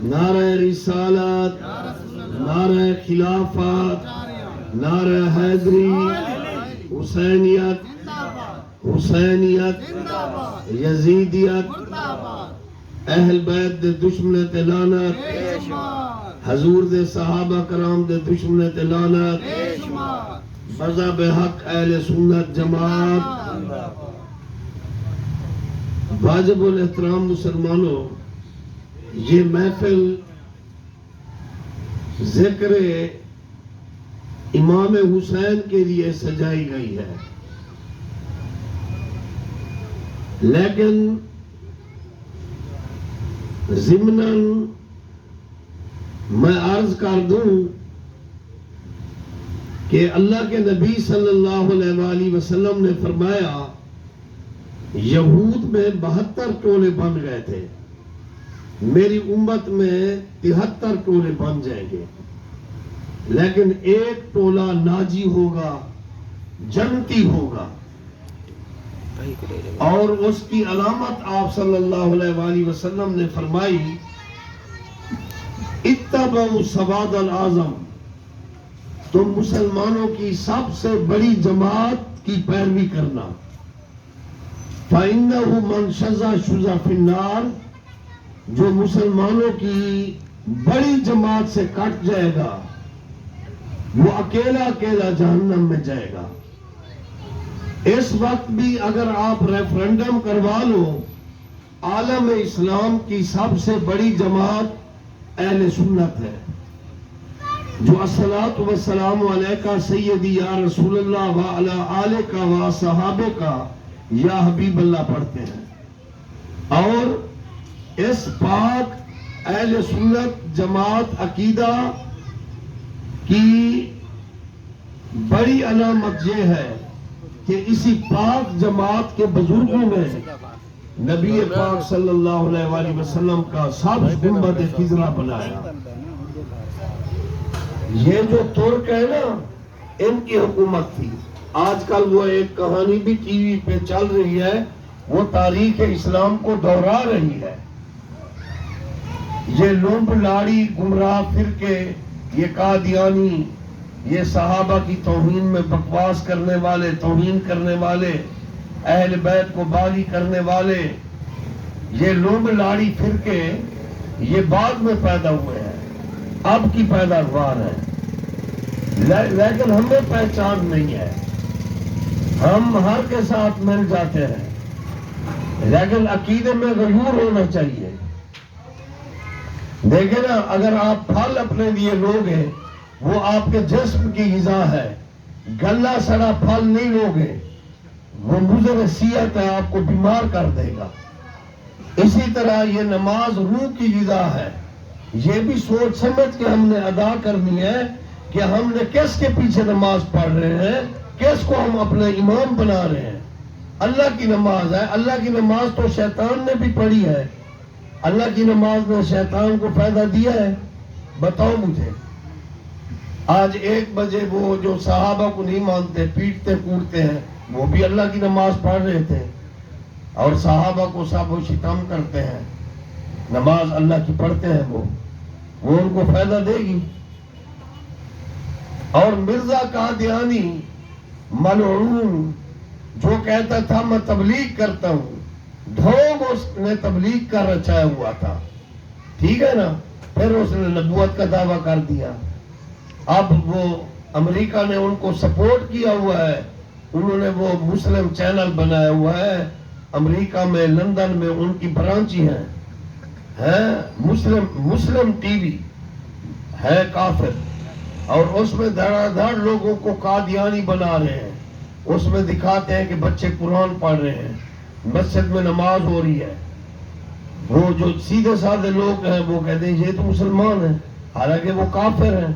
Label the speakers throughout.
Speaker 1: نعرہ رسالت، نعرہ خلافت، نعرہ حیدری، حسینیت، حسینیت، یزیدیت، اہل بیت دے دشمن تے لعنت، حضور دے صحابہ کرام دے دشمن تے لعنت، مذہب حق اہل سنت جماعت۔ واجب الاحترام مسلمانوں، یہ محفل ذکر امام حسین کے لیے سجائی گئی ہے، لیکن ضمناً میں عرض کر دوں کہ اللہ کے نبی صلی اللہ علیہ وآلہ وسلم نے فرمایا یہود میں 72 ٹولے بن گئے تھے، میری امت میں 73 ٹولے بن جائیں گے، لیکن ایک ٹولہ ناجی ہوگا، جنتی ہوگا، اور اس کی علامت آپ صلی اللہ علیہ وآلہ وسلم نے فرمائی اتبعوا السواد الاعظم، تم مسلمانوں کی سب سے بڑی جماعت کی پیروی کرنا، فَإِنَّهُ مَنْ شَذَّ شُذَّ فِي النَّارِ، جو مسلمانوں کی بڑی جماعت سے کٹ جائے گا وہ اکیلا اکیلا جہنم میں جائے گا۔ اس وقت بھی اگر آپ ریفرنڈم کروا لو، عالم اسلام کی سب سے بڑی جماعت اہل سنت ہے، جو الصلاۃ والسلام علیکہ سیدی یا رسول اللہ وعلی آلہ و صحابہ کا یا حبیب اللہ پڑھتے ہیں، اور اس پاک اہل سنت جماعت عقیدہ کی بڑی علامت یہ ہے کہ اسی پاک جماعت کے بزرگوں نے نبی پاک صلی اللہ علیہ وآلہ وسلم کا سبز گنبد خضرا بنایا۔ یہ جو ترک ہے نا، ان کی حکومت تھی۔ آج کل وہ ایک کہانی بھی ٹی وی پہ چل رہی ہے، وہ تاریخ اسلام کو دوہرا رہی ہے۔ یہ لومب لاڑی گمراہ فرقے، یہ قادیانی، یہ صحابہ کی توہین میں بکواس کرنے والے، توہین کرنے والے، اہل بیت کو باغی کرنے والے، یہ لومب لاڑی فرقے یہ بعد میں پیدا ہوئے ہیں، اب کی پیداوار ہے، لیکن ہمیں پہچان نہیں ہے، ہم ہر کے ساتھ مل جاتے ہیں، لیکن عقیدے میں غیور ہونا چاہیے۔ دیکھیں نا، اگر آپ پھل اپنے لیے لوگے وہ آپ کے جسم کی غذا ہے، گلا سڑا پھل نہیں لوگے وہ مضر صحت ہے، آپ کو بیمار کر دے گا۔ اسی طرح یہ نماز روح کی غذا ہے، یہ بھی سوچ سمجھ کے ہم نے ادا کرنی ہے کہ ہم نے کس کے پیچھے نماز پڑھ رہے ہیں، کس کو ہم اپنے امام بنا رہے ہیں۔ اللہ کی نماز ہے، اللہ کی نماز تو شیطان نے بھی پڑھی ہے، اللہ کی نماز نے شیطان کو فائدہ دیا ہے؟ بتاؤ مجھے۔ آج 1 بجے وہ جو صحابہ کو نہیں مانتے، پیٹتے کوڑتے ہیں، وہ بھی اللہ کی نماز پڑھ رہے تھے، اور صحابہ کو سب و شتم کرتے ہیں، نماز اللہ کی پڑھتے ہیں، وہ ان کو فائدہ دے گی؟ اور مرزا قادیانی ملعون جو کہتا تھا میں تبلیغ کرتا ہوں، ڈھونگ اس نے تبلیغ کا رچایا ہوا تھا، ٹھیک ہے نا، پھر اس نے نبوت کا دعویٰ کر دیا۔ اب وہ امریکہ نے ان کو سپورٹ کیا ہوا ہے، انہوں نے وہ مسلم چینل بنایا ہوا ہے، امریکہ میں لندن میں ان کی برانچی ہیں، مسلم ٹی وی ہے کافر، اور اس میں دھڑا دھڑ لوگوں کو قادیانی بنا رہے ہیں، اس میں دکھاتے ہیں کہ بچے قرآن پڑھ رہے ہیں، مسجد میں نماز ہو رہی ہے، وہ جو سیدھے سادھے لوگ ہیں وہ کہتے ہیں یہ تو مسلمان ہیں، حالانکہ وہ کافر ہیں۔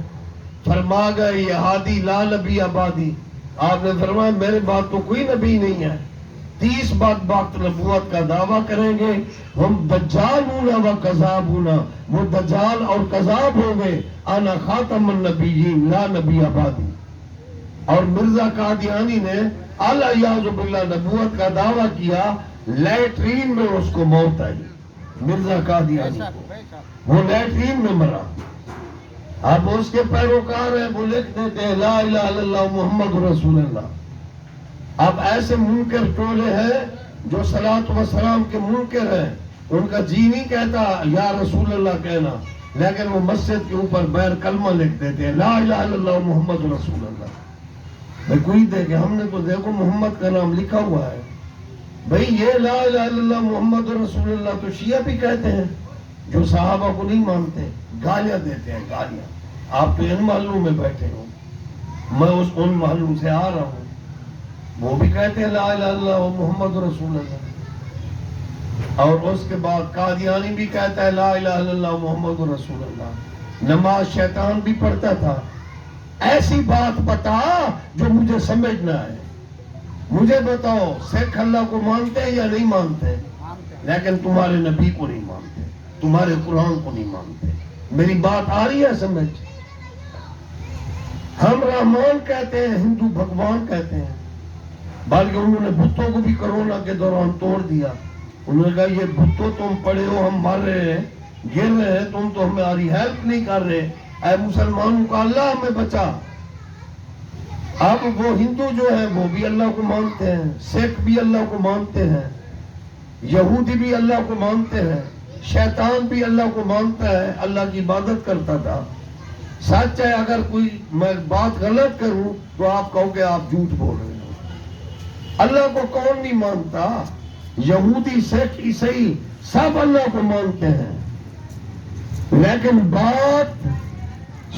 Speaker 1: فرما گئے یہ ہادی لا نبی آبادی، آپ نے فرمایا میرے بعد تو کوئی نبی نہیں ہے، 30 وقت نبوت کا دعویٰ کریں گے، ہم دجالون و کذابون، وہ دجال اور کذاب ہوں گے، انا خاتم النبیین لا نبی آبادی۔ اور مرزا قادیانی نے اعلیٰ باللہ نبوت کا دعویٰ کیا، لیٹرین میں اس کو موت آئی، مرزا قادیانی کو، وہ لیٹرین میں مرا. اب اس کے پیروکار ہیں، وہ لکھ دیتے ہیں لا الہ الا اللہ محمد رسول اللہ. اب ایسے منکر ٹولے ہیں جو صلاۃ و سلام کے منکر ہیں، ان کا جی نہیں کہتا یا رسول اللہ کہنا، لیکن وہ مسجد کے اوپر بیر کلمہ لکھ دیتے ہیں لا الہ الا اللہ محمد رسول اللہ. بھائی کوئی دیکھے، ہم نے تو دیکھو محمد کا نام لکھا ہوا ہے. بھئی یہ لا الہ الا اللہ محمد رسول اللہ تو شیعہ بھی کہتے ہیں، جو صحابہ کو نہیں مانتے، گالیاں دیتے ہیں گالیاں. آپ تو ان محلوں میں بیٹھے ہو، میں ان محلوں سے آ رہا ہوں، وہ بھی کہتے ہیں لا الہ الا اللہ محمد رسول اللہ. اور اس کے بعد قادیانی بھی کہتا ہے لا الہ الا اللہ محمد رسول اللہ. نماز شیطان بھی پڑھتا تھا. ایسی بات بتا جو مجھے سمجھنا ہے. مجھے بتاؤ سکھ اللہ کو مانتے ہیں یا نہیں مانتے؟ لیکن تمہارے نبی کو نہیں مانتے، تمہارے قرآن کو نہیں مانتے. میری بات آ رہی ہے سمجھ؟ ہم رحمان کہتے ہیں، ہندو بھگوان کہتے ہیں، بلکہ انہوں نے بتوں کو بھی کرونا کے دوران توڑ دیا. انہوں نے کہا یہ بتوں تم پڑے ہو، ہم مر رہے ہیں، گر رہے ہیں، تم تو ہماری ہیلپ نہیں کر رہے. اے مسلمانوں کا اللہ ہمیں بچا. اب وہ ہندو جو ہیں وہ بھی اللہ کو مانتے ہیں، سکھ بھی اللہ کو مانتے ہیں، یہودی بھی اللہ کو مانتے ہیں، شیطان بھی اللہ کو مانتا ہے، اللہ کی عبادت کرتا تھا. سچ ہے، اگر کوئی میں بات غلط کروں تو آپ کہو کہ آپ جھوٹ بول رہے ہو. اللہ کو کون نہیں مانتا؟ یہودی سکھ عیسائی سب اللہ کو مانتے ہیں. لیکن بات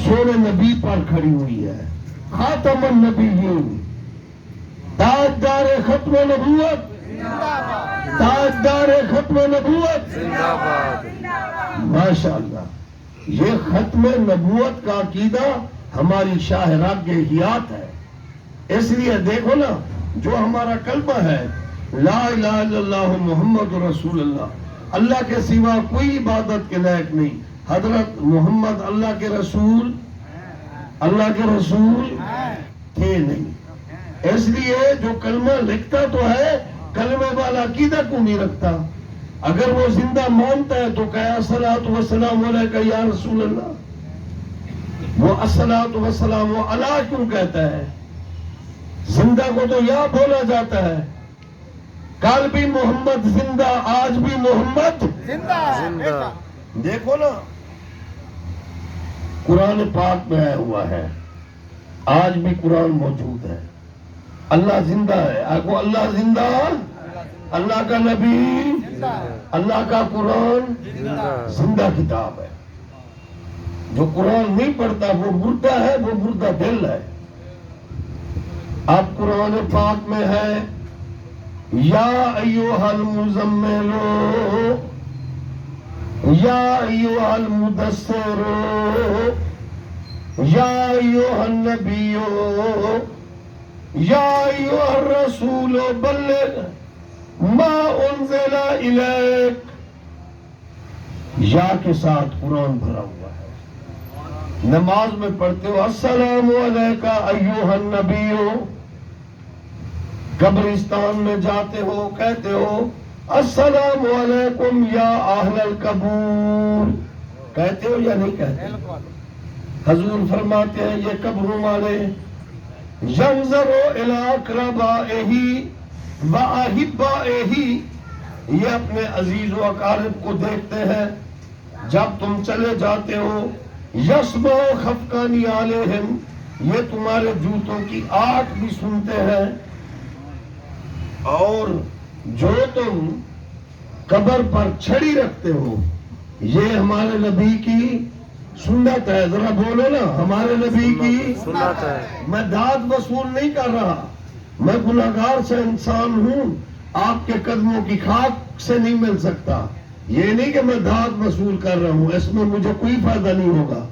Speaker 1: سونے نبی پر کھڑی ہوئی ہے. خاتم النبیین، تاجدار ختم نبوت، تاجدار ختم نبوت. ماشاء اللہ، یہ ختم نبوت کا عقیدہ ہماری شاہ راگ حیات ہے. اس لیے دیکھو نا، جو ہمارا کلمہ ہے لا الہ الا اللہ محمد رسول اللہ، اللہ کے سوا کوئی عبادت کے لائق نہیں. حضرت محمد اللہ کے رسول، اللہ کے رسول تھے نہیں. اس لیے جو کلمہ لکھتا تو ہے، کلمے والا عقیدہ کو نہیں رکھتا. اگر وہ زندہ مانتا ہے تو کہا الصلاۃ والسلام علیک یا رسول اللہ. وہ الصلاۃ والسلام علی کیوں کہتا ہے؟ زندہ کو تو یا بولا جاتا ہے. کل بھی محمد زندہ، آج بھی محمد زندہ. دیکھو نا، قرآن پاک میں آیا ہوا ہے، آج بھی قرآن موجود ہے. اللہ زندہ ہے. آپ کو اللہ زندہ، اللہ کا نبی، اللہ کا قرآن زندہ کتاب ہے. جو قرآن نہیں پڑھتا وہ مردہ ہے، وہ مردہ دل ہے. اب قرآن پاک میں ہے یا ایھا المزمل یا ایھا المدثر یا ایھا النبی یا ایھا الرسول بلغ ما انزل الیک. یا کے ساتھ قرآن بھرا ہوا ہے. نماز میں پڑھتے ہو السلام علیکہ ایھا النبی، قبرستان میں جاتے ہو کہتے ہو السلام علیکم یا اہل القبور، کہتے ہو یا نہیں کہتے؟ حضور فرماتے ہیں یہ قبروں والے ینظروا الی اقربائہ و احبائہ، یہ اپنے عزیز و اقارب کو دیکھتے ہیں جب تم چلے جاتے ہو. یسمع خفقان علیہم، یہ تمہارے جوتوں کی آٹ بھی سنتے ہیں. اور جو تم قبر پر چھڑی رکھتے ہو یہ ہمارے نبی کی سنت ہے. ذرا بولو نا، ہمارے نبی کی سنت ہے. میں داد وصول نہیں کر رہا، میں گناہگار سے انسان ہوں، آپ کے قدموں کی خاک سے نہیں مل سکتا. یہ نہیں کہ میں داد وصول کر رہا ہوں، اس میں مجھے کوئی فائدہ نہیں ہوگا.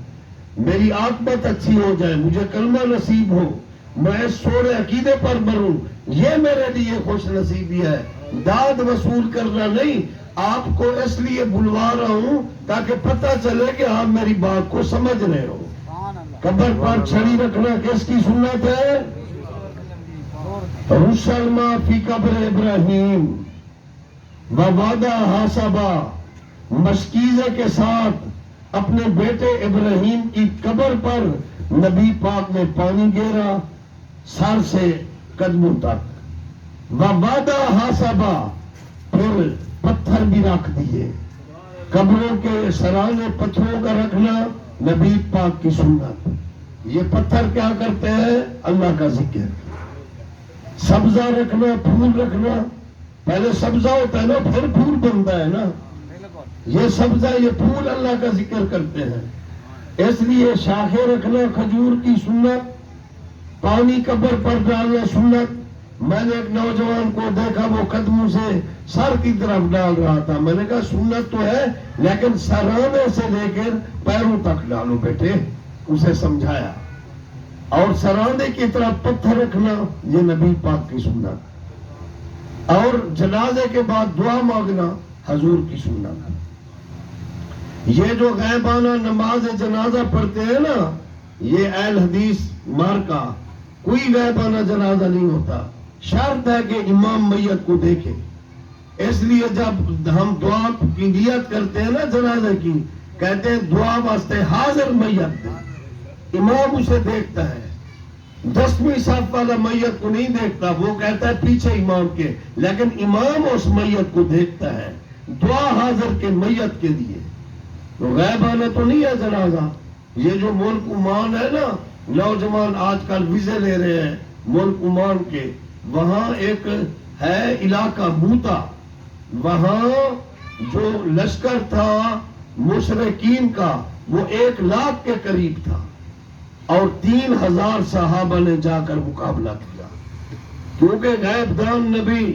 Speaker 1: میری عاقبت اچھی ہو جائے، مجھے کلمہ نصیب ہو، میں اس سوڑے عقیدے پر مروں، یہ میرے لیے خوش نصیبی ہے. داد وصول کرنا نہیں، آپ کو اس لیے بلوا رہا ہوں تاکہ پتہ چلے کہ آپ میری بات کو سمجھ رہے ہو. قبر پر چھڑی رکھنا کس کی سنت ہے؟ رسل ما فی قبر ابراہیم ووضع حسبا مشکیزے کے ساتھ اپنے بیٹے ابراہیم کی قبر پر نبی پاک نے پانی گیرا سر سے قدموں تک، وَوَضَعَ حَسَبًا، پھر پتھر بھی رکھ دیے۔ قبروں کے سرانے پتھروں کا رکھنا نبی پاک کی سنت۔ یہ پتھر کیا کرتے ہیں؟ اللہ کا ذکر۔ سبزہ رکھنا، پھول رکھنا، پہلے سبزہ ہوتا ہے نا، پھر پھول بنتا ہے نا۔ یہ سبزہ، یہ پھول اللہ کا ذکر کرتے ہیں۔ اس لیے شاخیں رکھنا کھجور کی سنت، پانی قبر پر ڈالنا سنت۔ میں نے ایک نوجوان کو دیکھا، وہ قدموں سے سر کی طرف ڈال رہا تھا۔ میں نے کہا سنت تو ہے لیکن سرانے سے لے کر پیروں تک ڈالو بیٹے، اسے سمجھایا۔ اور سرانے کی طرف پتھر رکھنا یہ نبی پاک کی سنت۔ اور جنازے کے بعد دعا مانگنا حضور کی سنت۔ یہ جو غیبانہ نماز جنازہ پڑھتے ہیں نا، یہ اہل حدیث مارکا، کوئی غیبانہ جنازہ نہیں ہوتا، شرط ہے کہ امام میت کو دیکھے۔ اس لیے جب ہم دعا کی نیت کرتے ہیں نا جنازے کی، کہتے ہیں دعا واسطے حاضر میت دے، امام اسے دیکھتا ہے۔ 10ویں صف والا میت کو نہیں دیکھتا، وہ کہتا ہے پیچھے امام کے، لیکن امام اس میت کو دیکھتا ہے۔ دعا حاضر کے میت کے لیے، تو غیبانہ تو نہیں ہے جنازہ۔ یہ جو ملک عمان ہے نا، نوجوان آج کل ویزے لے رہے ہیں ملک عمان کے، وہاں ایک ہے علاقہ موتا، وہاں جو لشکر تھا مشرکین کا وہ 1 لاکھ کے قریب تھا، اور 3000 صحابہ نے جا کر مقابلہ کیا، کیونکہ غیب دان نبی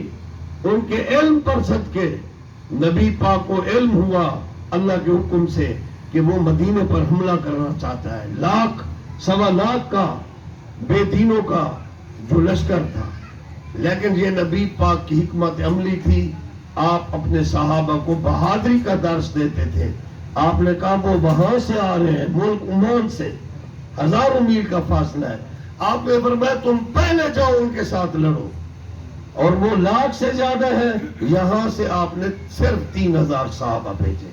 Speaker 1: ان کے علم پر صدقے نبی پاک کو علم ہوا اللہ کے حکم سے کہ وہ مدینے پر حملہ کرنا چاہتا ہے۔ 1 سوا لاکھ کا بے دینوں کا جو لشکر تھا، لیکن یہ نبی پاک کی حکمت عملی تھی۔ آپ اپنے صحابہ کو بہادری کا درس دیتے تھے۔ آپ نے کہا وہ وہاں سے آ رہے ہیں، ملک عمان سے 1000 میل کا فاصلہ ہے، آپ نے فرمایا تم پہلے جاؤ ان کے ساتھ لڑو، اور وہ 1 لاکھ سے زیادہ ہے۔ یہاں سے آپ نے صرف 3000 صحابہ بھیجے،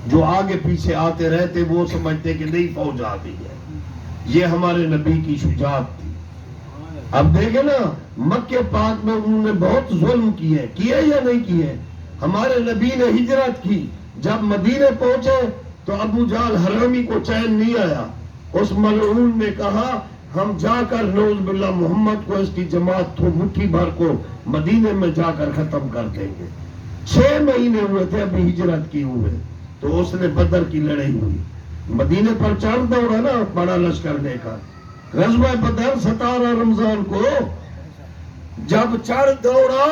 Speaker 1: جو آگے پیچھے آتے رہتے وہ سمجھتے کہ نہیں فوج آ گئی ہے۔ یہ ہمارے نبی کی شجاعت تھی۔ اب دیکھیں نا، مکہ پاک میں انہوں نے بہت ظلم کیے یا نہیں کیے؟ ہمارے نبی نے ہجرت کی، جب مدینے پہنچے تو ابو جہل حرامی کو چین نہیں آیا، اس ملعون نے کہا ہم جا کر نعوذ باللہ محمد کو، اس کی جماعت کو، مٹھی بھر کو مدینے میں جا کر ختم کر دیں گے۔ 6 مہینے ہوئے تھے ابھی ہجرت کی ہوئے، تو اس نے بدر کی لڑائی ہوئی، مدینے پر چڑھ دوڑا نا بڑا لشکر لے کر۔ غزوہ بدر 17 رمضان کو جب چڑھ دوڑا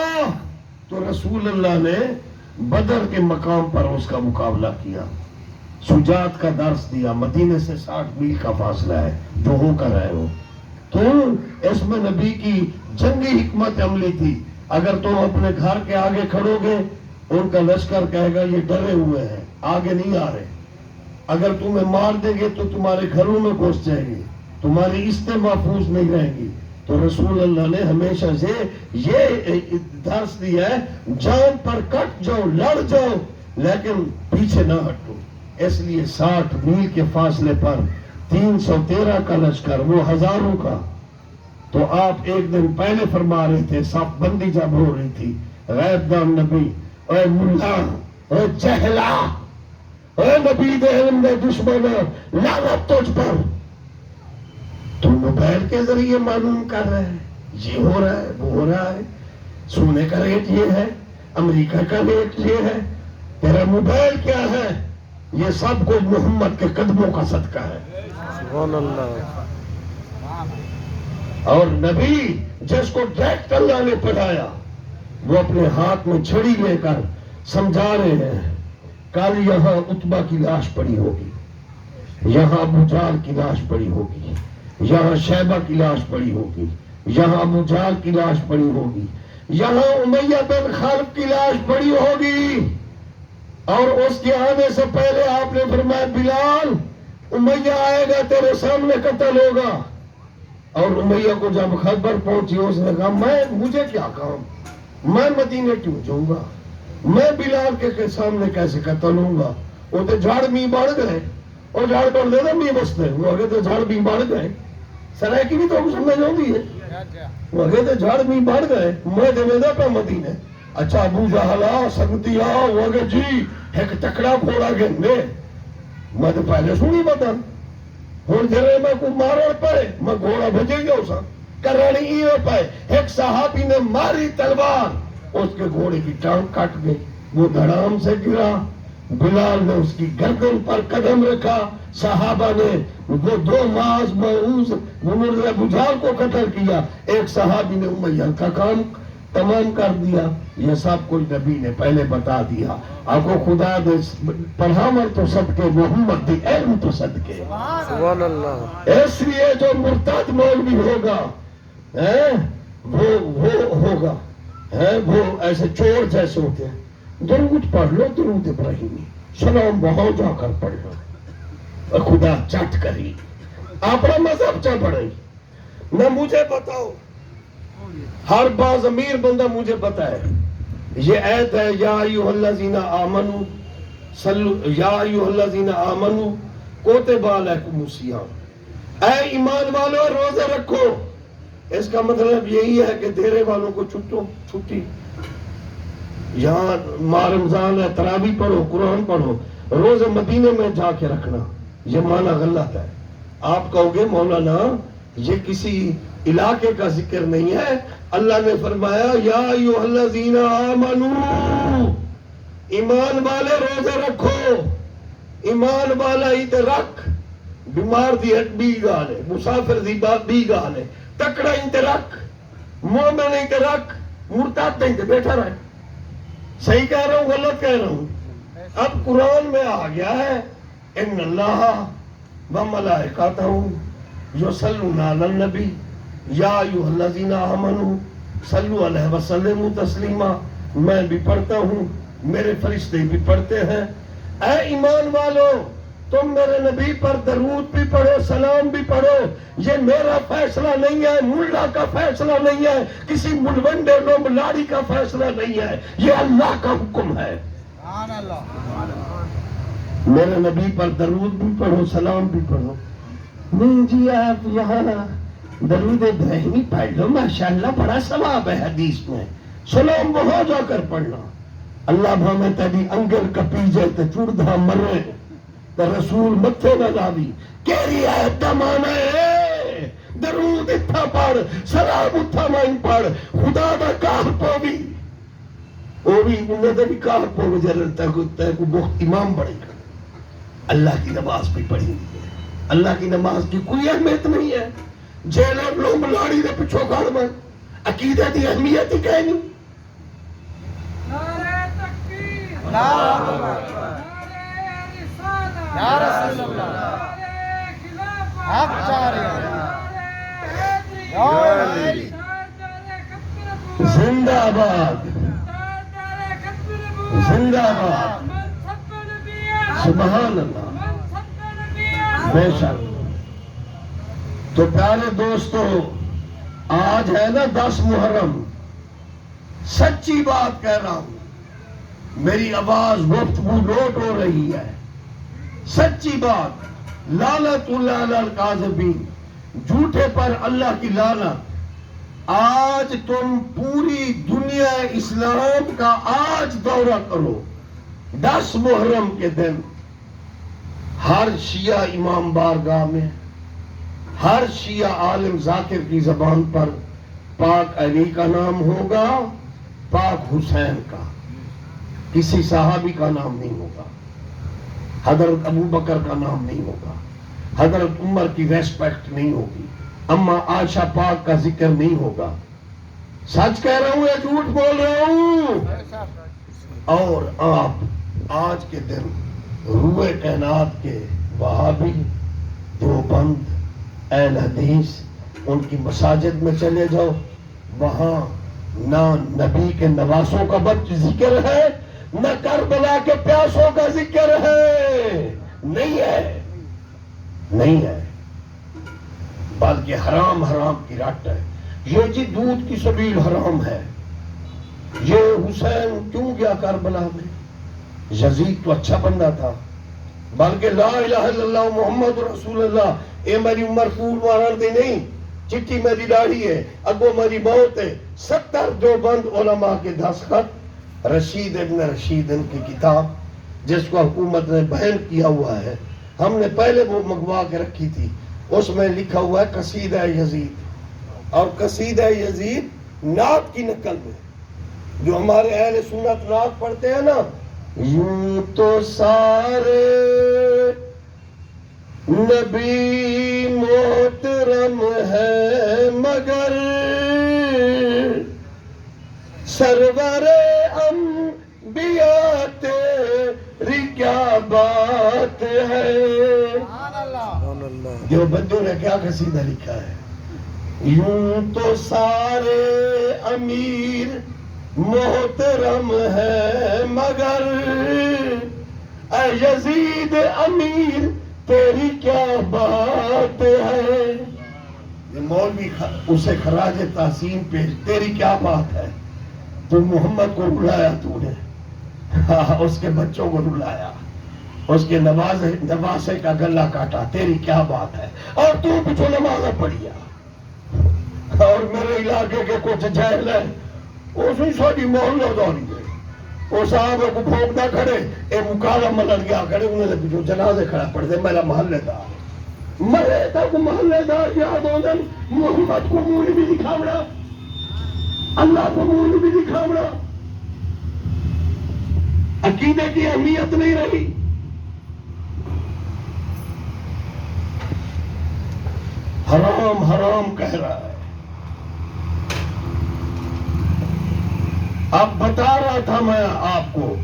Speaker 1: تو رسول اللہ نے بدر کے مقام پر اس کا مقابلہ کیا، شجاعت کا درس دیا۔ مدینے سے 60 میل کا فاصلہ ہے جو ہو کر رہے ہو، تو اس میں نبی کی جنگی حکمت عملی تھی۔ اگر تم اپنے گھر کے آگے کھڑو گے، ان کا لشکر کہے گا یہ ڈرے ہوئے ہیں، آگے نہیں آ رہے، اگر تمہیں مار دیں گے تو تمہارے گھروں میں گھس جائیں گے، تمہاری عزتیں محفوظ نہیں رہیں گی۔ تو رسول اللہ نے ہمیشہ سے یہ درس دیا ہے، جان پر کٹ جاؤ، لڑ جاؤ، لیکن پیچھے نہ ہٹو۔ اس لیے 60 میل کے فاصلے پر 313 کا لشکر، وہ ہزاروں کا، تو آپ ایک دن پہلے فرما رہے تھے، صف بندی جب ہو رہی تھی، غیب دان نبی، اے ملا، اے جہلا، اے نبی دے علم دے دشمن، لعنت تجھ پر، تم موبائل کے ذریعے معلوم کر رہے ہیں یہ ہو رہا ہے وہ ہو رہا ہے، سونے کا ریٹ یہ ہے، امریکہ کا ریٹ یہ ہے، تیرا موبائل کیا ہے؟ یہ سب کچھ محمد کے قدموں کا صدقہ ہے۔ سبحان اللہ۔ اور نبی جس کو ڈائریکٹ اللہ نے پڑھایا، وہ اپنے ہاتھ میں چھڑی لے کر سمجھا رہے ہیں، کل یہاں عتبہ کی لاش پڑی ہوگی، یہاں ابو جہل کی لاش پڑی ہوگی، یہاں شیبہ کی لاش پڑی ہوگی، یہاں ابو جہل کی لاش پڑی ہوگی، یہاں امیہ بن خلف کی لاش پڑی ہوگی۔ اور اس کے آنے سے پہلے آپ نے فرمایا بلال، امیہ آئے گا تیرے سامنے قتل ہوگا۔ اور امیہ کو جب خبر پہنچی، اس نے کہا مجھے کیا کام، میں مدینے کیوں جاؤں گا، میں بلال کے سامنے کیسے قتل ہوں گا؟ وہ تو جھاڑ بھی بڑھ گئے، اور جھاڑ بڑھ دے تو بھی بستے، وہ اگے تو جھاڑ بھی بڑھ گئے، سرائکی بھی تو سمجھ آتی ہے، وہ اگے تو جھاڑ بھی بڑھ گئے، میں دے دے پہ مدینے۔ اچھا ابو جہل سنگتی وہ اگے جی ایک تکڑا گھوڑا گھنے، میں تو پہلے سنی بتا ہوں جرے میں کو مارڑ پائے میں گھوڑا بھجے گیا اسا کرانی ایوے پائے، ایک صحابی نے ماری تلوار، اس کے گھوڑے کی ٹانگ کٹ گئی، وہ دھڑام سے گرا، بلال نے اس کی گردن پر قدم رکھا، صحابہ نے وہ دو معاذ معوذ مرزا ابو جہل کو قتل کیا، ایک صحابی نے امیہ کا کام تمام کر دیا۔ یہ سب کچھ نبی نے پہلے بتا دیا۔ آپ کو خدا دے پڑھامر تو صدقے، محمد دی علم تو صدقے،
Speaker 2: سبحان اللہ۔
Speaker 1: اس لیے جو مرتد مولوی ہوگا وہ ہوگا وہ ایسے چور جیسے ہوتے ہیں، درود پڑھ لو، درود ابراہیمی، سلام وہاں جا کر پڑھ لو، اور خدا چٹ کری، اپنا مذہب چا پڑھائی نہ مجھے بتاؤ۔ ہر باز امیر بندہ مجھے بتائے یہ آیت ہے یا ایھا الذین آمنوا صلو یا ایھا الذین آمنوا کتب علیکم الصیام، اے ایمان والو روزے رکھو۔ اس کا مطلب یہی ہے کہ دیرے والوں کو چھٹی، یہاں ماہ رمضان ہے، تراویح پڑھو، قرآن پڑھو، روزے مدینے میں جا کے رکھنا، یہ معنی غلط ہے۔ آپ کہو گے مولانا یہ کسی علاقے کا ذکر نہیں ہے، اللہ نے فرمایا یا ایھا الذین آمنوا، ایمان والے روزے رکھو، ایمان والا ہی تے رکھ، بیمار دی ہٹ بھی گال ہے، مسافر دی بات بھی گال ہے، تکڑا ہی تے رکھ، مومن ہی تے رکھ، مرتد ہی تے بیٹھا رہے۔ صحیح کہہ رہا ہوں غلط کہہ رہا ہوں؟ اب قرآن میں آ گیا ہے ان اللہ وملائکتہ یصلون علی النبی یا ایھا الذین آمنوا صلوا علیہ وسلموا تسلیما، میں بھی پڑھتا ہوں، میرے فرشتے بھی پڑھتے ہیں۔ اے ایمان والو تم میرے نبی پر درود بھی پڑھو، سلام بھی پڑھو، یہ میرا فیصلہ نہیں ہے، ملا کا فیصلہ نہیں ہے، کسی ملوڈے لوگ لاڑی کا فیصلہ نہیں ہے، یہ اللہ کا حکم ہے۔ میرے نبی پر درود بھی پڑھو، سلام بھی پڑھو۔ نہیں جی آپ یہاں درود ابراہیمی پڑھ لو، ماشاءاللہ بڑا ثواب ہے حدیث میں، سلام وہاں جا کر پڑھنا۔ اللہ بھامے تیری انگل کپیجے تے چوڑدھا مرے تے رسول متھے نہ لاوی، کیری آیت دا معنی ہے درود اتھا پڑھ، سلام اتھا مائن پڑھ، خدا دا کار پوی وہ بھی انہیں دا بھی کار پوی جلل تے کو بخت امام بڑھے گا۔ اللہ کی نماز بھی پڑھی ہے، اللہ کی نماز کی کوئی اہمیت نہیں ہے، جیلر لوگ لاڑی دے پچھو گھڑ میں عقیدہ دی اہمیت ہی کہنی۔
Speaker 3: نعرہ تکبیر،
Speaker 2: نعرہ یا رسول اللہ،
Speaker 3: نعرہ خلافت،
Speaker 2: حق جاری
Speaker 3: نعرہ
Speaker 2: ہے۔
Speaker 3: حیدری،
Speaker 1: زندہ آباد، زندہ آباد، سبحان اللہ، بے شک۔ تو پیارے دوستو آج ہے نا 10 محرم، سچی بات کہہ رہا ہوں، میری آواز گفتگو لوٹ ہو رہی ہے، سچی بات، لعنت اللہ علی الکاذبین، جھوٹے پر اللہ کی لعنت۔ آج تم پوری دنیا اسلام کا آج دورہ کرو، 10 محرم کے دن ہر شیعہ امام بارگاہ میں، ہر شیعہ عالم ذاکر کی زبان پر پاک علی کا نام ہوگا، پاک حسین کا، کسی صحابی کا نام نہیں ہوگا، حضرت ابو بکر کا نام نہیں ہوگا، حضرت عمر کی ریسپیکٹ نہیں ہوگی، اما عائشہ پاک کا ذکر نہیں ہوگا۔ سچ کہہ رہا ہوں یا جھوٹ بول رہا ہوں؟ اور آپ آج کے دن روئے کائنات کے وہابی، دیوبند، اہل حدیث، ان کی مساجد میں چلے جاؤ، وہاں نہ نبی کے نواسوں کا ذکر ہے، نہ کربلا کے پیاسوں کا ذکر ہے، نہیں ہے، نہیں ہے، بلکہ حرام حرام کی رٹ ہے۔ یہ جی دودھ کی سبیل حرام ہے، یہ حسین کیوں گیا کربلا میں؟ یزید تو اچھا بندہ تھا، بلکہ لا الہ الا اللہ محمد رسول اللہ، اے میری عمر پور مارن دی نہیں، چٹھی میری داڑھی ہے، اگو میری موت ہے، 70 دیوبند علماء کے دستخط، رشید ابن رشید ان کی کتاب جس کو حکومت نے بین کیا ہوا ہے، ہم نے پہلے وہ منگوا کے رکھی تھی، اس میں لکھا ہوا ہے قصیدہ یزید، اور قصیدہ یزید نعت کی نقل میں، جو ہمارے اہل سنت نعت پڑھتے ہیں نا، یوں تو سارے نبی محترم ہے مگر سرور انبیاء تیری کیا بات ہے۔
Speaker 2: سبحان اللہ۔
Speaker 1: دیوبندیوں نے کیا قصیدہ لکھا ہے؟ یوں تو سارے امیر محترم ہے مگر اے یزید امیر تیری کیا بات ہے۔ یہ مولوی اسے خراج تحسین پیش، تیری کیا بات ہے؟ تو محمد کو رلایا تو نے، اس کے بچوں کو رلایا، اس کے نواسے کا گلہ کاٹا، تیری کیا بات ہے؟ اور تو پیچھے نماز پڑھیا، اور میرے علاقے کے کچھ جہل ہے اس نے ساری محلہ داری ہے، وہ صاحب کو بھوک نہ کھڑے، اے مکالہ ملن گیا کھڑے، انہیں نے جو جنازے کھڑا پڑھ دے، میرا محلے دار مرے تک محلے دار یاد ہو جن، محمد کو مول بھی دکھاوڑا، اللہ کو مول بھی دکھاوڑا، عقیدے کی اہمیت نہیں رہی۔ حرام حرام کہہ رہا ہے۔ اب بتا رہا تھا میں آپ کو،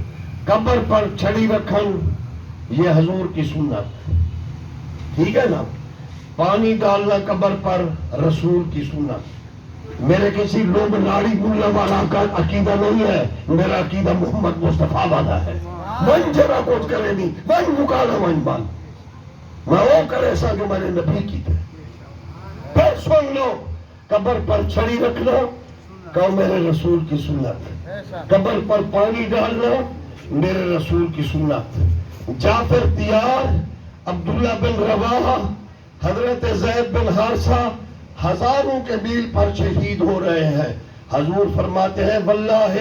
Speaker 1: قبر پر چھڑی رکھن یہ حضور کی سنت، ٹھیک ہے نا؟ پانی ڈالنا قبر پر رسول کی سنت۔ میرے کسی لوگ ناڑی ملا والا کا عقیدہ نہیں ہے، میرا عقیدہ محمد مصطفیٰ والا ہے۔ من جرا کچھ کرے نہیں، من مکالا من بان، میں وہ کرے سا جو میں نے نبی کی تھے۔ پھر سن لو، قبر پر چھڑی رکھنا کہو میرے رسول کی سنت، قبر پر پانی ڈالنا میرے رسول کی سنت۔ جعفر طیار، عبداللہ بن رواحہ، حضرت زید بن حارثہ ہزاروں کے میل پر شہید ہو رہے ہیں، حضور فرماتے ہیں واللہ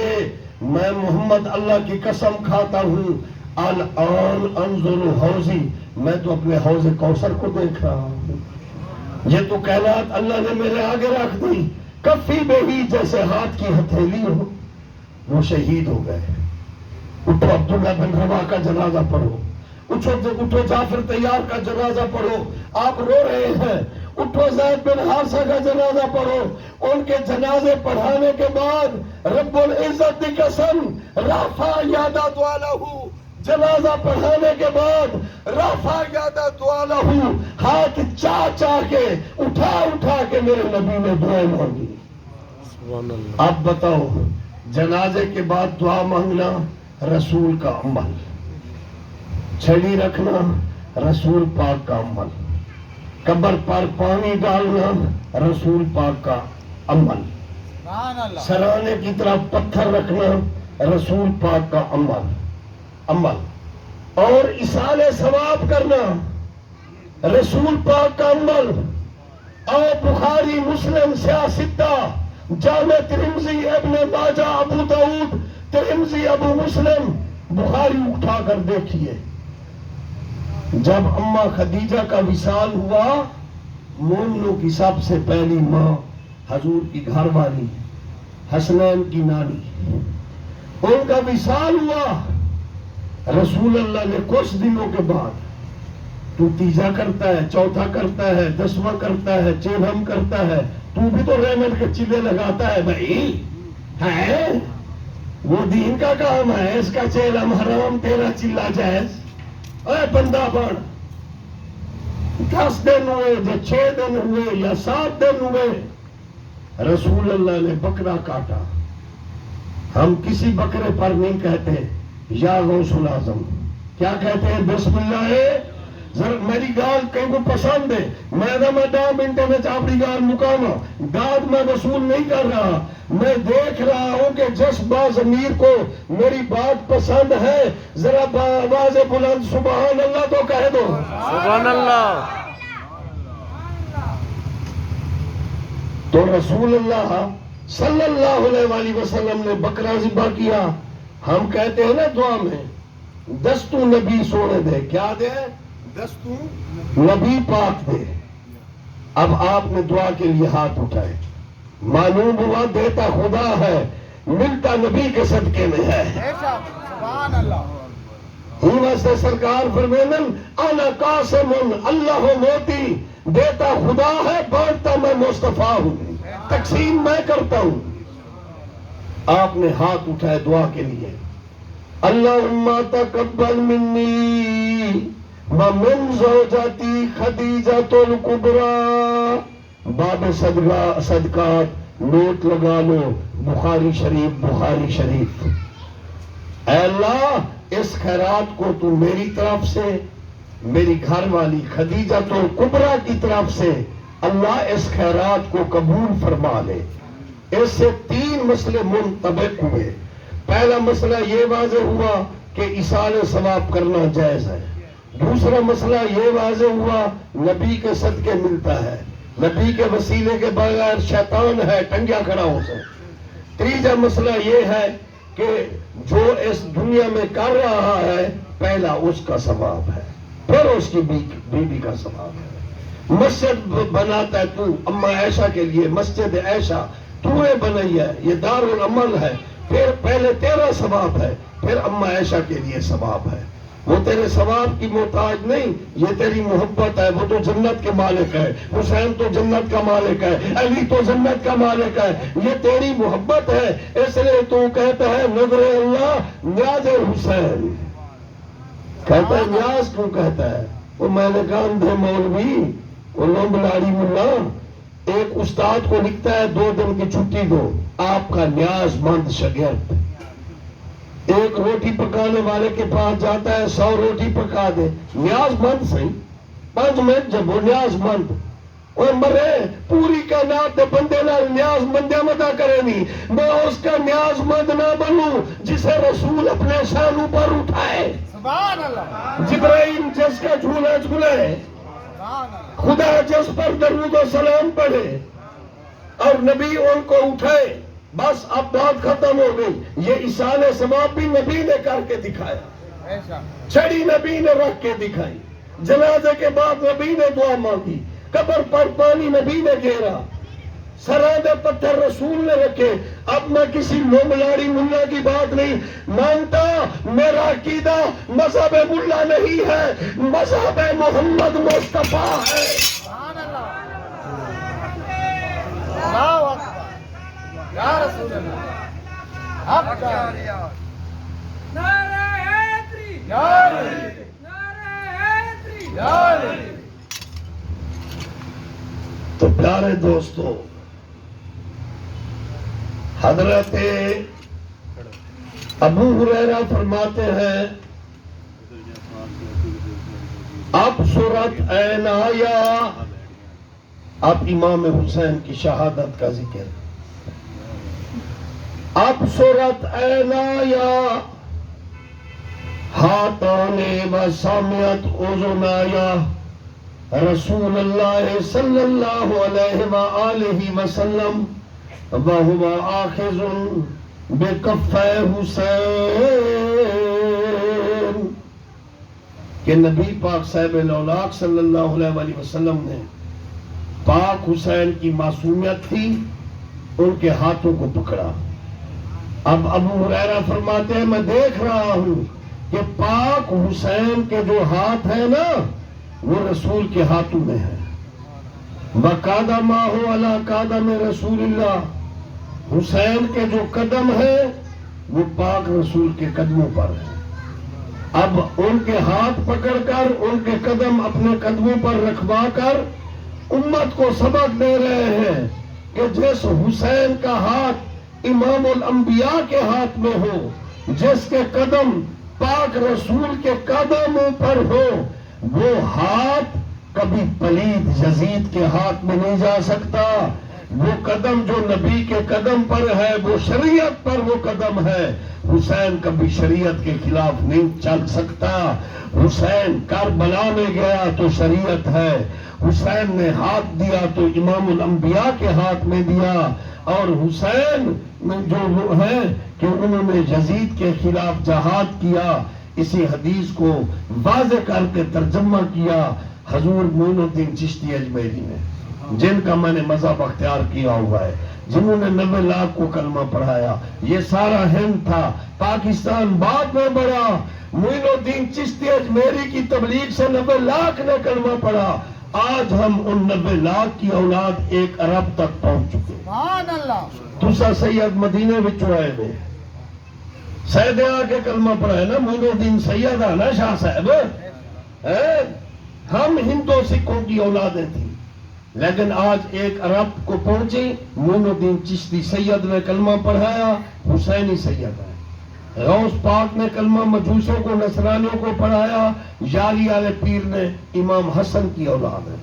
Speaker 1: میں محمد اللہ کی قسم کھاتا ہوں، الان انظر حوضی، میں تو اپنے حوض کوثر کو دیکھ رہا ہوں، یہ تو کائنات اللہ نے میرے آگے رکھ دی، کفی میں ہی جیسے ہاتھ کی ہتھیلی ہو۔ وہ شہید ہو گئے۔ اٹھو عبداللہ بن رواحہ کا جنازہ پڑھو، اٹھو جعفر طیار کا جنازہ پڑھو، آپ رو رہے ہیں، اٹھو زید بن حارثہ کا جنازہ پڑھو۔ ان کے جنازے پڑھانے کے بعد رب العزت کی قسم رفع یدہ لہ، جنازہ پڑھانے کے بعد رفع یدہ لہ، ہاتھ چاہ کے اٹھا کے میرے نبی نے دعائیں مانگی۔
Speaker 2: سبحان اللہ۔
Speaker 1: اب بتاؤ، جنازے کے بعد دعا مانگنا رسول کا عمل، چھڑی رکھنا رسول پاک کا عمل، قبر پر پانی ڈالنا رسول پاک کا عمل، سرانے کی طرف پتھر رکھنا رسول پاک کا عمل، اور ایصال ثواب کرنا رسول پاک کا عمل۔ اور بخاری مسلم سیاہ ستہ، جامع ترمذی، ابن ماجہ، ابو داؤد، ترمذی، ابو مسلم، بخاری اٹھا کر دیکھیے، جب اماں خدیجہ کا وصال ہوا، مومنوں کی سب سے پہلی ماں حضور کی گھر والی حسنین کی نانی، ان کا وصال ہوا، رسول اللہ نے کچھ دنوں کے بعد، تو تیجا کرتا ہے، چوتھا کرتا ہے، 10واں کرتا ہے، چیلم کرتا ہے، تو بھی تو رحمت کے چلے لگاتا ہے بھائی، ہے وہ دین کا کام ہے، اس کا چیلم حرام، تیرا چلا جائز، اے بندہ بن، 10 دن ہوئے یا 6 دن ہوئے یا 7 دن ہوئے، رسول اللہ نے بکرا کاٹا۔ ہم کسی بکرے پر نہیں کہتے یا غوث العظم، کیا کہتے ہیں؟ بسم اللہ میری گال کہیں کو پسند ہے میں 10 منٹوں میں اپنی گال مکانا داد میں وصول نہیں کر رہا میں دیکھ رہا ہوں کہ جس ضمیر کو میری بات پسند ہے ذرا آواز بلند سبحان اللہ تو کہہ دو
Speaker 2: سبحان اللہ
Speaker 1: تو رسول اللہ صلی اللہ علیہ وآلہ وسلم نے بکرا ذبح کیا ہم کہتے ہیں نا دعا میں دستو نبی سونے دے کیا دے دستو نبی پاک دے اب آپ نے دعا کے لیے ہاتھ اٹھائے معلوم ہوا دیتا خدا ہے ملتا نبی کے صدقے میں ہے
Speaker 3: سبحان اللہ
Speaker 1: ہی سے سرکار فرمینن انا قاسم اللہ موتی دیتا خدا ہے بانٹتا میں مصطفیٰ ہوں تقسیم میں کرتا ہوں آپ نے ہاتھ اٹھائے دعا کے لیے اللہم تقبل منی ومن زوجتی خدیجۃ الکبریٰ باب صدقات نوٹ لگا لو بخاری شریف اے اللہ اس خیرات کو تو میری طرف سے میری گھر والی خدیجۃ الکبریٰ کی طرف سے اللہ اس خیرات کو قبول فرما لے اس سے 3 مسئلے منطبق ہوئے پہلا مسئلہ یہ واضح ہوا کہ ایصال ثواب کرنا جائز ہے دوسرا مسئلہ یہ واضح ہوا نبی کے صدقے ملتا ہے نبی کے وسیلے کے بغیر شیطان ہے ٹنگیا کھڑا ہو سکے تیسرا مسئلہ یہ ہے کہ جو اس دنیا میں کر رہا ہے پہلا اس کا ثواب ہے پھر اس کی بیوی کا ثواب ہے مسجد بناتا ہے تو اما عائشہ کے لیے مسجد عائشہ تو نے بنائی ہے یہ دار العمل ہے پھر پہلے تیرا ثواب ہے پھر اما عائشہ کے لیے ثواب ہے وہ تیرے ثواب کی محتاج نہیں یہ تیری محبت ہے وہ تو جنت کے مالک ہے حسین تو جنت کا مالک ہے علی تو جنت کا مالک ہے یہ تیری محبت ہے اس لیے تو کہتا ہے نظر اللہ نیاز حسین کہتا ہے نیاز کیوں کہتا ہے وہ میں نے کہا اندھے مولوی وہ لومبلاڑی ملا ایک استاد کو لکھتا ہے 2 دن کی چھٹی دو آپ کا نیاز مند شاگرد ایک روٹی پکانے والے کے پاس جاتا ہے 100 روٹی پکا دے نیاز مند صحیح 5 منٹ جب وہ نیاز مند وہ مرے پوری کائنات بندے نہ نیاز مندیا مدا کرے نہیں میں اس کا نیاز مند نہ بنوں جسے رسول اپنے شانوں پر اٹھائے
Speaker 3: سبحان اللہ
Speaker 1: جبرائیل جس کا جھولا جھولے خدا جس پر درود و سلام پڑھے اور نبی ان کو اٹھائے بس اب بات ختم ہو گئی یہ ایصال ثواب بھی نبی نے کر کے دکھایا چھڑی نبی نے رکھ کے دکھائی جنازے کے بعد نبی نے دعا مانگی قبر پر پانی نبی نے گھیرا سراندے پتھر رسول نے رکھے اب میں کسی لوملاڑی ملا کی بات نہیں مانتا میرا عقیدہ مذہب ملا نہیں ہے مذہب محمد مصطفیٰ ہے
Speaker 3: سبحان اللہ اکبر یا رسول اللہ حق نعرہ حیدری نعرہ حیدری
Speaker 1: تو پیارے دوستو حضرت ابو ہریرہ فرماتے ہیں اب صورت عین آیا اب امام حسین کی شہادت کا ذکر اب صورت عین آیا ہاتھان و سامعت اذن آیا رسول اللہ صلی اللہ علیہ وآلہ وسلم وہو آخذ بکف حسین کہ نبی پاک صاحب الاولاق صلی اللہ علیہ وآلہ وسلم نے پاک حسین کی معصومیت تھی ان کے ہاتھوں کو پکڑا اب ابو ہریرہ فرماتے ہیں میں دیکھ رہا ہوں کہ پاک حسین کے جو ہاتھ ہیں نا وہ رسول کے ہاتھوں میں ہے وَقَادَمَاهُ عَلَىٰ قَادَمِ رسول اللہ حسین کے جو قدم ہے وہ پاک رسول کے قدموں پر ہے اب ان کے ہاتھ پکڑ کر ان کے قدم اپنے قدموں پر رکھوا کر امت کو سبق دے رہے ہیں کہ جس حسین کا ہاتھ امام الانبیاء کے ہاتھ میں ہو جس کے قدم پاک رسول کے قدموں پر ہو وہ ہاتھ کبھی پلید یزید کے ہاتھ میں نہیں جا سکتا. وہ قدم جو نبی کے قدم پر ہے وہ شریعت پر وہ قدم ہے. حسین کبھی شریعت کے خلاف نہیں چل سکتا. حسین کربلا میں گیا تو شریعت ہے. حسین نے ہاتھ دیا تو امام الانبیاء کے ہاتھ میں دیا. اور حسین جو وہ ہے کہ انہوں نے یزید کے خلاف جہاد کیا. اسی حدیث کو واضح کر کے ترجمہ کیا حضور معین الدین چشتی اجمیری نے، جن کا میں نے مذہب اختیار کیا ہوا ہے، جنہوں نے 90 لاکھ کو کلمہ پڑھایا. یہ سارا ہند تھا، پاکستان بعد میں بڑھا. معین الدین چشتی اجمیری کی تبلیغ سے 90 لاکھ نے کلمہ پڑھا. آج ہم ان 90 لاکھ کی اولاد 1 ارب تک پہنچ چکے.
Speaker 3: سبحان اللہ.
Speaker 1: تسا سید مدینے وچوں آئے نے، سید آ کے کلمہ پڑھا ہے نا. معین الدین سید ہے نا شاہ صاحب. ہم ہندو سکھوں کی اولادیں تھیں، لیکن آج 1 ارب کو پہنچی. معین الدین چشتی سید نے کلمہ پڑھایا، حسینی سید ہے. غوث پاک نے کلمہ مجوسوں کو نصرانیوں کو پڑھایا. یاری والے پیر نے امام حسن کی اولاد ہے.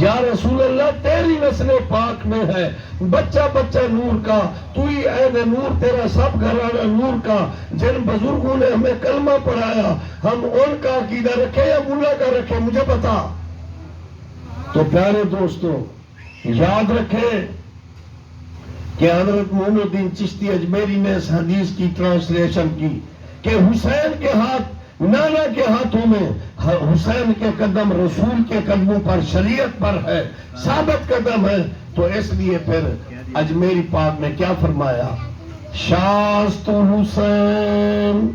Speaker 1: یا رسول اللہ تیری نسل پاک میں ہے بچہ بچہ نور کا. تو ہی عین نور، تیرا سب گھرانہ نور کا. جن بزرگوں نے ہمیں کلمہ پڑھایا ہم ان کا عقیدہ رکھے یا ملا کا رکھے، مجھے بتا. تو پیارے دوستو یاد رکھیں کہ حضرت معین الدین چشتی اجمیری نے اس حدیث کی ٹرانسلیشن کی کہ حسین کے ہاتھ نانا کے ہاتھوں میں. حسین کے قدم رسول کے قدموں پر شریعت پر ہے، ثابت قدم ہے. تو اس لیے پھر اجمیری پاک نے کیا فرمایا؟ شاست حسین.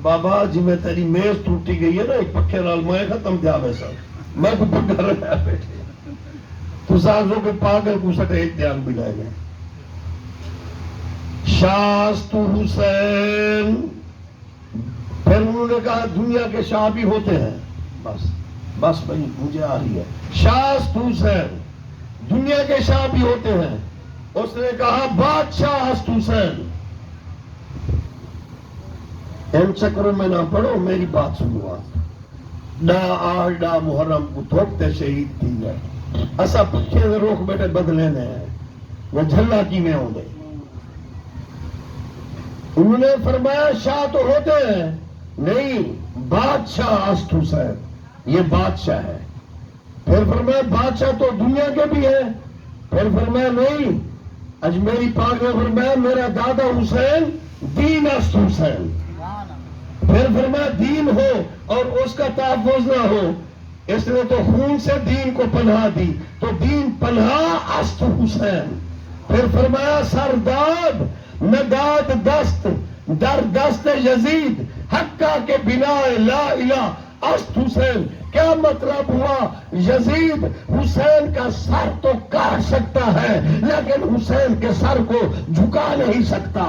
Speaker 1: بابا جی میں تیری میز ٹوٹی گئی ہے نا، ایک پکے نال میں ختم دیا ویسا میں کو پکا رہا بیٹھے تو سازوں کے پاگل کو سٹے ایک دھیان بلائے گئے. شاست حسین. پھر انہوں نے کہا دنیا کے شاہ بھی ہوتے ہیں. بس بھائی مجھے آ رہی ہے. شاست حسین دنیا کے شاہ بھی ہوتے ہیں. اس نے کہا بادشاہ ہست حسین. ان چکروں میں نہ پڑھو، میری بات سنو. ڈا محرم کو تھوکتے شہید تھی گئے. ایسا پکے روک بیٹے بدلے نے وہ جھلا کی میں ہوں گئی. انہوں نے فرمایا شاہ تو ہوتے ہیں، نہیں بادشاہ ہست حسین یہ بادشاہ ہے. پھر فرمایا بادشاہ تو دنیا کے بھی ہے. پھر فرمایا نہیں، اجمیری پاک نے فرمایا میرا دادا حسین دین ہست حسین. پھر فرمایا دین ہو اور اس کا تحفظ نہ ہو، اس نے تو خون سے دین کو پناہ دی، تو دین پناہ ہست حسین. پھر فرمایا سرداد نداد دست در دست یزید حقہ کے بنا لا الہ است حسین. کیا مطلب ہوا؟ یزید حسین کا سر تو کاٹ سکتا ہے لیکن حسین کے سر کو جھکا نہیں سکتا.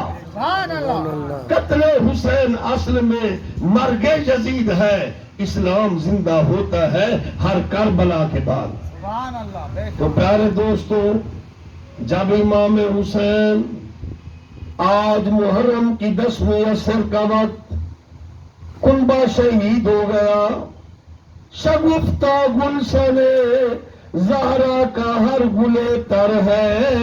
Speaker 1: قتل حسین اصل میں مرگ یزید ہے. اسلام زندہ ہوتا ہے ہر کربلا کے بعد. تو پیارے دوستو جب امام حسین آج محرم کی 10ویں عصر کا وقت کنبہ شہید ہو گیا. شگفتہ گلشن زہرا کا ہر گلے تر ہے،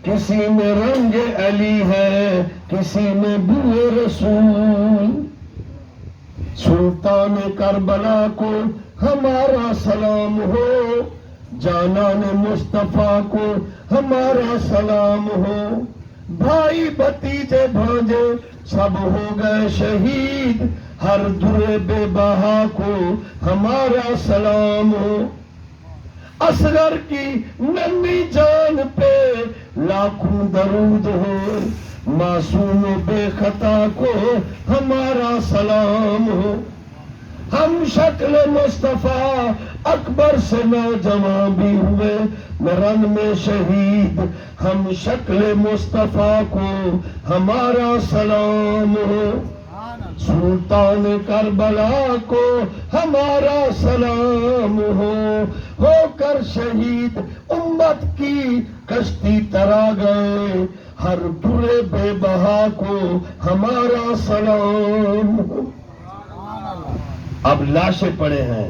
Speaker 1: کسی میں رنگ علی ہے کسی میں بوئے رسول. سلطان کربلا کو ہمارا سلام ہو، جانان مصطفیٰ کو ہمارا سلام ہو. بھائی بھتیجے بھانجے سب ہو گئے شہید، ہر در بے بہا کو ہمارا سلام ہو. اصغر کی ننھی جان پہ لاکھوں درود ہو، معصوم و بے خطا کو ہمارا سلام ہو. ہم شکل مصطفیٰ اکبر سے نوجوان بھی ہوئے رن میں شہید، ہم شکل مصطفیٰ کو ہمارا سلام ہو. سلطان کربلا کو ہمارا سلام ہو کر شہید امت کی کشتی ترا گئے، ہر در بے بہا کو ہمارا سلام ہو. اب لاشیں پڑے ہیں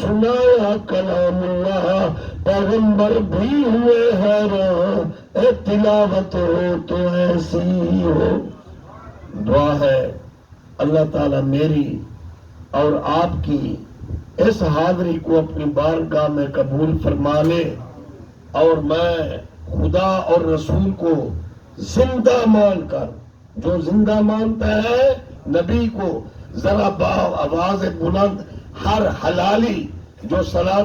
Speaker 1: سنایا کلام اللہ، پیغمبر بھی ہوئے حیران، اے تلاوت ہو تو ایسی ہو۔ دعا ہے اللہ تعالیٰ میری اور آپ کی اس حاضری کو اپنی بارگاہ میں قبول فرما لے، اور میں خدا اور رسول کو زندہ مان کر، جو زندہ مانتا ہے نبی کو، ذرا آواز بلند ہر حلالی جو صلاۃ